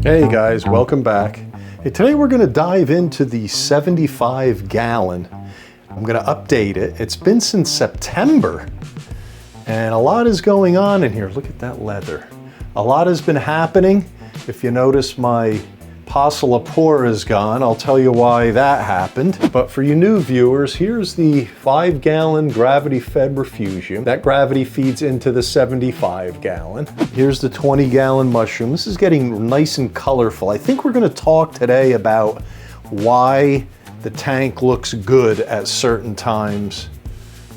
Hey guys, welcome back. Hey, today we're going to dive into the 75 gallon. I'm going to update it. It's been since September and a lot is going on in here. Look at that leather. A lot has been happening. If you notice, my polyp is gone. I'll tell you why that happened. But for you new viewers, here's the 5 gallon gravity fed refugium. That gravity feeds into the 75 gallon. Here's the 20 gallon mushroom. This is getting nice and colorful. I think we're going to talk today about why the tank looks good at certain times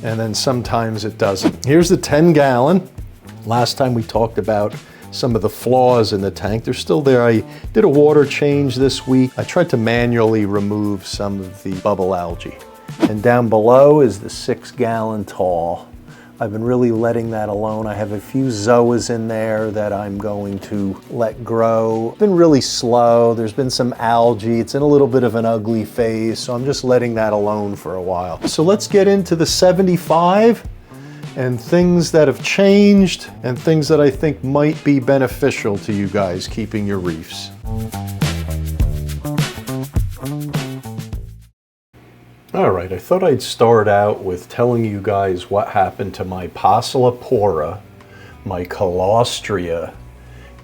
and then sometimes it doesn't. Here's the 10 gallon. Last time we talked about some of the flaws in the tank. They're still there. I did a water change this week. I tried to manually remove some of the bubble algae. And down below is the 6 gallon tall. I've been really letting that alone. I have a few zoas in there that I'm going to let grow. It's been really slow. There's been some algae. It's in a little bit of an ugly phase, so I'm just letting that alone for a while. So let's get into the 75 and things that have changed and things that I think might be beneficial to you guys keeping your reefs. All right, I thought I'd start out with telling you guys what happened to my polyp, my colostria,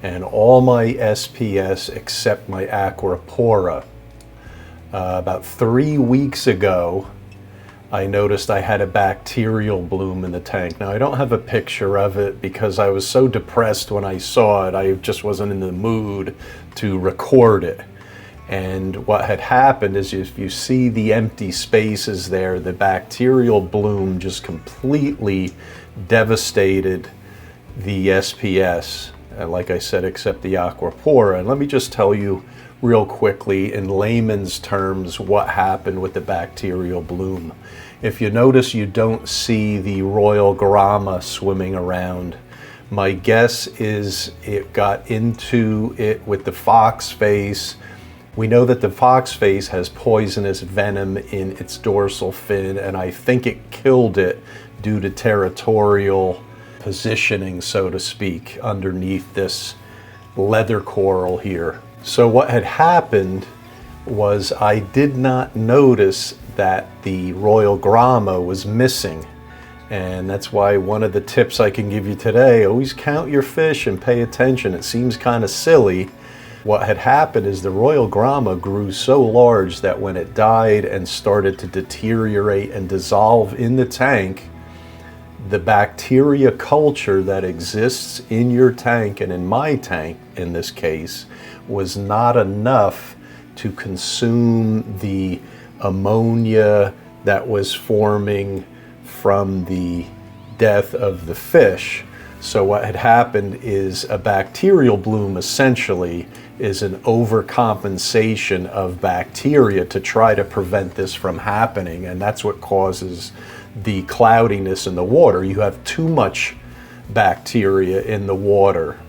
and all my SPS except my aquapora. About 3 weeks ago, I noticed I had a bacterial bloom in the tank. Now, I don't have a picture of it because I was so depressed when I saw it. I just wasn't in the mood to record it. And what had happened is, if you see the empty spaces there, the bacterial bloom just completely devastated the SPS. Like I said, except the aquapora. And let me just tell you real quickly in layman's terms what happened with the bacterial bloom. If you notice, you don't see the royal grama swimming around. My guess is it got into it with the fox face. We know that the fox face has poisonous venom in its dorsal fin, and I think it killed it due to territorial positioning, so to speak, underneath this leather coral here. So what had happened was I did not notice that the royal grama was missing. And that's why one of the tips I can give you today, always count your fish and pay attention. It seems kind of silly. What had happened is the royal grama grew so large that when it died and started to deteriorate and dissolve in the tank, the bacteria culture that exists in your tank and in my tank in this case was not enough to consume the ammonia that was forming from the death of the fish. So what had happened is a bacterial bloom essentially is an overcompensation of bacteria to try to prevent this from happening, and that's what causes the cloudiness in the water. You have too much bacteria in the water.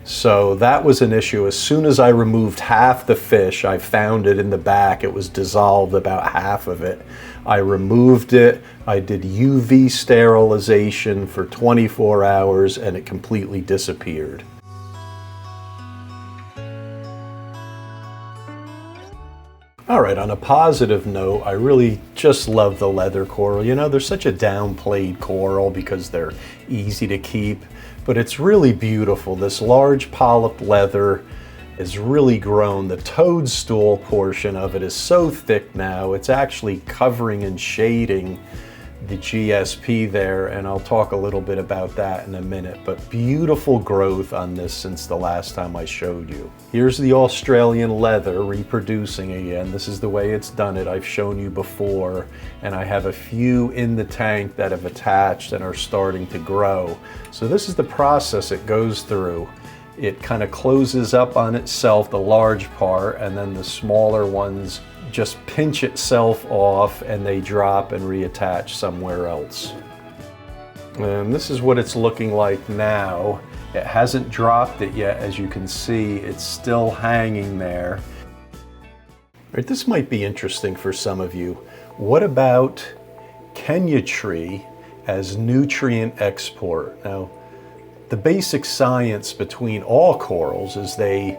So that was an issue. As soon as I removed half the fish, I found it in the back. It was dissolved, about half of it. I removed it. I did UV sterilization for 24 hours and it completely disappeared. All right, on a positive note, I really just love the leather coral. You know, they're such a downplayed coral because they're easy to keep, but it's really beautiful. This large polyp leather is really grown. The toadstool portion of it is so thick now, it's actually covering and shading the GSP there, and I'll talk a little bit about that in a minute, but beautiful growth on this since the last time I showed you. Here's the Australian leather reproducing again. This is the way it's done it. I've shown you before, and I have a few in the tank that have attached and are starting to grow. So this is the process it goes through. It kind of closes up on itself, the large part, and then the smaller ones just pinch itself off and they drop and reattach somewhere else. And this is what it's looking like now. It hasn't dropped it yet, as you can see. It's still hanging there. Right, this might be interesting for some of you. What about Kenya tree as nutrient export? Now, the basic science between all corals is they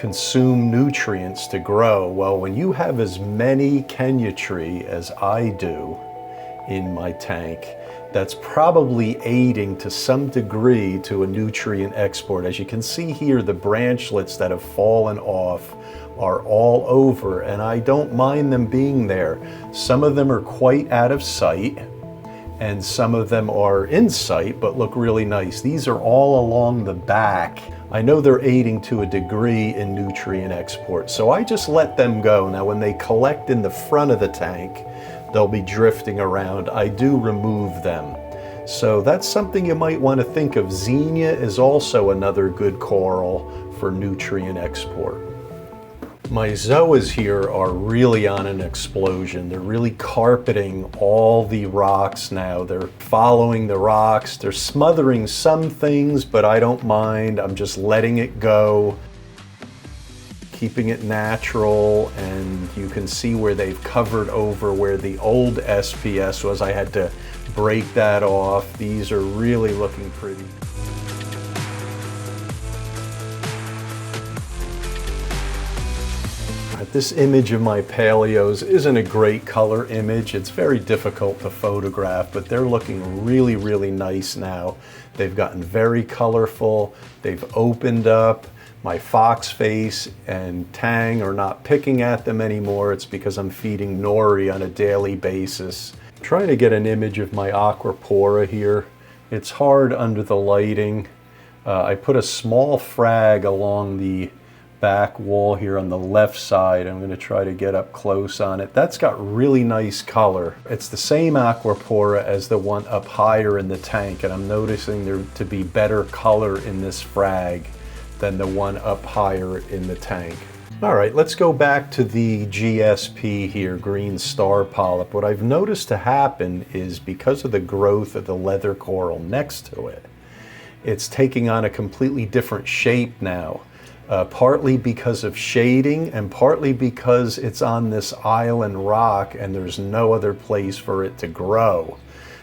consume nutrients to grow. Well, when you have as many Kenya tree as I do in my tank, that's probably aiding to some degree to a nutrient export. As you can see here, the branchlets that have fallen off are all over, and I don't mind them being there. Some of them are quite out of sight, and some of them are in sight but look really nice. These are all along the back. I know they're aiding to a degree in nutrient export, so I just let them go. Now when they collect in the front of the tank, they'll be drifting around. I do remove them. So that's something you might want to think of. Xenia is also another good coral for nutrient export. My zoas here are really on an explosion. They're really carpeting all the rocks now. They're following the rocks. They're smothering some things, but I don't mind. I'm just letting it go, keeping it natural, and you can see where they've covered over where the old SPS was. I had to break that off. These are really looking pretty. This image of my paleos isn't a great color image. It's very difficult to photograph, but they're looking really, really nice now. They've gotten very colorful. They've opened up. My fox face and tang are not picking at them anymore. It's because I'm feeding nori on a daily basis. I'm trying to get an image of my aquapora here. It's hard under the lighting. I put a small frag along the back wall here on the left side. I'm going to try to get up close on it. That's got really nice color. It's the same aquapora as the one up higher in the tank, and I'm noticing there to be better color in this frag than the one up higher in the tank. All right, let's go back to the GSP here, green star polyp. What I've noticed to happen is because of the growth of the leather coral next to it, it's taking on a completely different shape now. Partly because of shading and partly because it's on this island rock and there's no other place for it to grow.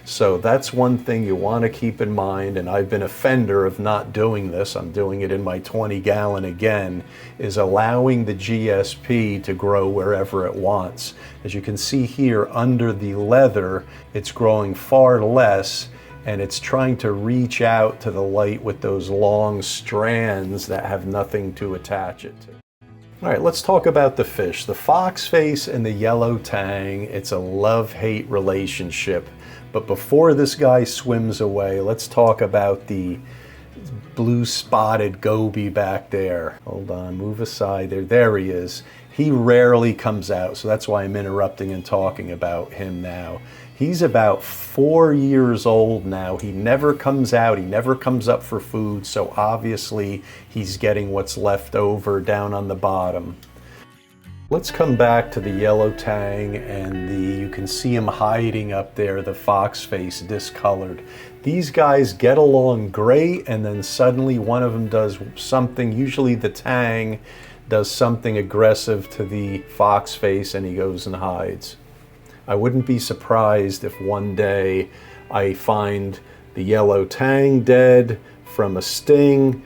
So that's one thing you want to keep in mind, and I've been a fender of not doing this. I'm doing it in my 20 gallon again, is allowing the GSP to grow wherever it wants. As you can see here under the leather, it's growing far less, and it's trying to reach out to the light with those long strands that have nothing to attach it to. All right, let's talk about the fish. The foxface and the yellow tang, it's a love-hate relationship. But before this guy swims away, let's talk about the blue spotted goby back there. Hold on, move aside there. There he is. He rarely comes out, so that's why I'm interrupting and talking about him now. He's about 4 years old now. He never comes out. He never comes up for food, so obviously he's getting what's left over down on the bottom. Let's come back to the yellow tang, and you can see him hiding up there, the foxface discolored. These guys get along great, and then suddenly one of them does something, usually the tang does something aggressive to the foxface, and he goes and hides. I wouldn't be surprised if one day I find the yellow tang dead from a sting,